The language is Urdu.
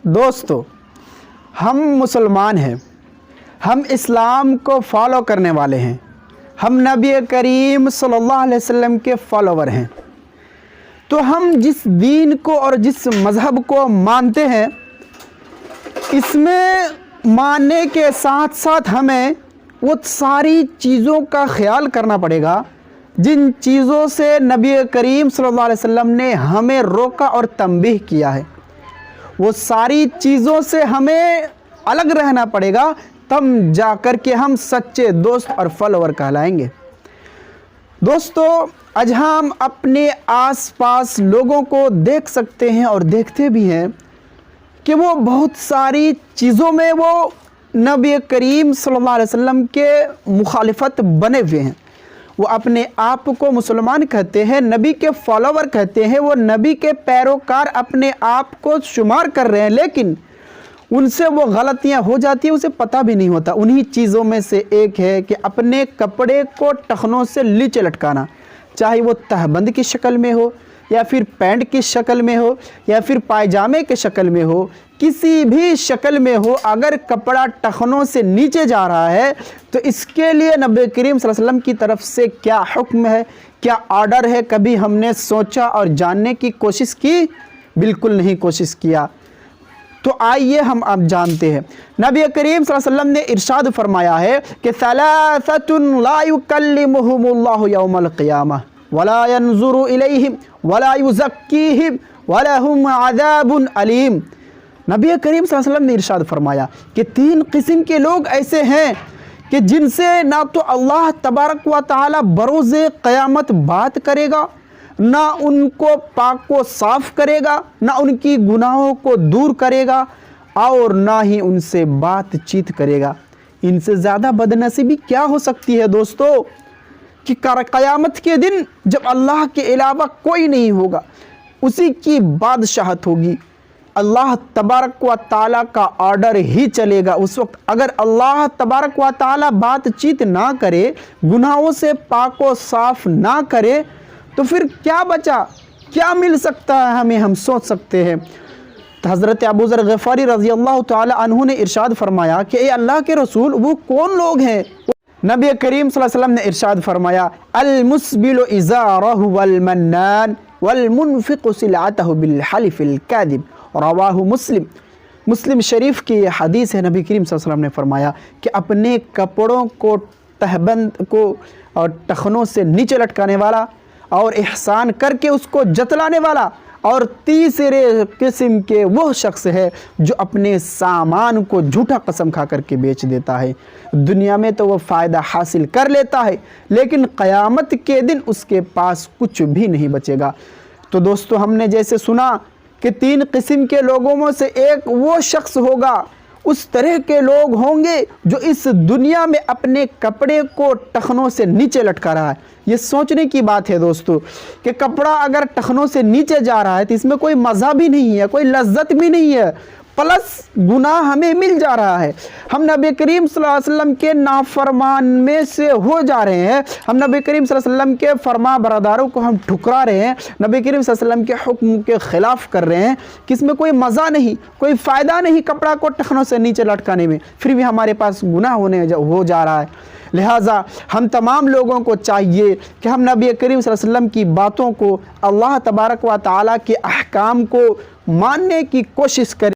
دوستو، ہم مسلمان ہیں، ہم اسلام کو فالو کرنے والے ہیں، ہم نبی کریم صلی اللہ علیہ وسلم کے فالوور ہیں۔ تو ہم جس دین کو اور جس مذہب کو مانتے ہیں، اس میں ماننے کے ساتھ ساتھ ہمیں وہ ساری چیزوں کا خیال کرنا پڑے گا جن چیزوں سے نبی کریم صلی اللہ علیہ وسلم نے ہمیں روکا اور تنبیہ کیا ہے۔ وہ ساری چیزوں سے ہمیں الگ رہنا پڑے گا، تب جا کر کے ہم سچے دوست اور فالوور کہلائیں گے۔ دوستو، آج ہم اپنے آس پاس لوگوں کو دیکھ سکتے ہیں اور دیکھتے بھی ہیں کہ وہ بہت ساری چیزوں میں وہ نبی کریم صلی اللہ علیہ وسلم کے مخالفت بنے ہوئے ہیں۔ وہ اپنے آپ کو مسلمان کہتے ہیں، نبی کے فالوور کہتے ہیں، وہ نبی کے پیروکار اپنے آپ کو شمار کر رہے ہیں، لیکن ان سے وہ غلطیاں ہو جاتی ہیں، اسے پتہ بھی نہیں ہوتا۔ انہی چیزوں میں سے ایک ہے کہ اپنے کپڑے کو ٹخنوں سے نیچے لٹکانا، چاہے وہ تہبند کی شکل میں ہو یا پھر پینٹ کی شکل میں ہو یا پھر پائجامے کی شکل میں ہو، کسی بھی شکل میں ہو، اگر کپڑا ٹخنوں سے نیچے جا رہا ہے تو اس کے لیے نبی کریم صلی اللہ علیہ وسلم کی طرف سے کیا حکم ہے، کیا آرڈر ہے، کبھی ہم نے سوچا اور جاننے کی کوشش کی؟ بالکل نہیں کوشش کیا۔ تو آئیے ہم اب جانتے ہیں۔ نبی کریم صلی اللہ علیہ وسلم نے ارشاد فرمایا ہے کہ ثلاثۃ لا یکلمہم اللہ یوم القیامہ ولا ینظر الیہم ولا یزکیہم ولہم عذاب علیم۔ نبی کریم صلی اللہ علیہ وسلم نے ارشاد فرمایا کہ 3 قسم کے لوگ ایسے ہیں کہ جن سے نہ تو اللہ تبارک و تعالی بروز قیامت بات کرے گا، نہ ان کو پاک و صاف کرے گا، نہ ان کی گناہوں کو دور کرے گا، اور نہ ہی ان سے بات چیت کرے گا۔ ان سے زیادہ بدنصیبی کیا ہو سکتی ہے دوستو کہ قیامت کے دن جب اللہ کے علاوہ کوئی نہیں ہوگا، اسی کی بادشاہت ہوگی، اللہ تبارک و تعالیٰ کا آرڈر ہی چلے گا۔ اس وقت اگر اللہ تبارک و تعالیٰ بات چیت نہ کرے، گناہوں سے پاک و صاف نہ کرے، تو پھر کیا بچا، کیا مل سکتا ہے ہمیں؟ ہم سوچ سکتے ہیں۔ تو حضرت ابو ذر غفاری رضی اللہ تعالی عنہ نے ارشاد فرمایا کہ اے اللہ کے رسول، وہ کون لوگ ہیں؟ نبی کریم صلی اللہ علیہ وسلم نے ارشاد فرمایا المسبل ازارہ والمنان والمنفق سلعتہ بالحلف الکاذب، رواہ مسلم۔ مسلم شریف کی یہ حدیث ہے۔ نبی کریم صلی اللہ علیہ وسلم نے فرمایا کہ اپنے کپڑوں کو تہبند کو اور ٹخنوں سے نیچے لٹکانے والا، اور احسان کر کے اس کو جتلانے والا، اور تیسرے قسم کے وہ شخص ہے جو اپنے سامان کو جھوٹا قسم کھا کر کے بیچ دیتا ہے۔ دنیا میں تو وہ فائدہ حاصل کر لیتا ہے، لیکن قیامت کے دن اس کے پاس کچھ بھی نہیں بچے گا۔ تو دوستو، ہم نے جیسے سنا کہ 3 قسم کے لوگوں میں سے ایک وہ شخص ہوگا، اس طرح کے لوگ ہوں گے جو اس دنیا میں اپنے کپڑے کو ٹخنوں سے نیچے لٹکا رہا ہے۔ یہ سوچنے کی بات ہے دوستو کہ کپڑا اگر ٹخنوں سے نیچے جا رہا ہے تو اس میں کوئی مزہ بھی نہیں ہے، کوئی لذت بھی نہیں ہے، پلس گناہ ہمیں مل جا رہا ہے۔ ہم نبی کریم صلی اللہ علیہ وسلم کے نافرمان میں سے ہو جا رہے ہیں، ہم نبی کریم صلی اللہ علیہ وسلم کے فرما برداروں کو ہم ٹھکرا رہے ہیں، نبی کریم صلی اللہ علیہ وسلم کے حکم کے خلاف کر رہے ہیں، کہ اس میں کوئی مزہ نہیں، کوئی فائدہ نہیں کپڑا کو ٹخنوں سے نیچے لٹکانے میں، پھر بھی ہمارے پاس گناہ ہو جا رہا ہے۔ لہٰذا ہم تمام لوگوں کو چاہیے کہ ہم نبی کریم صلی اللہ علیہ وسلم کی باتوں کو، اللہ تبارک و تعالیٰ کے احکام کو ماننے کی کوشش کریں۔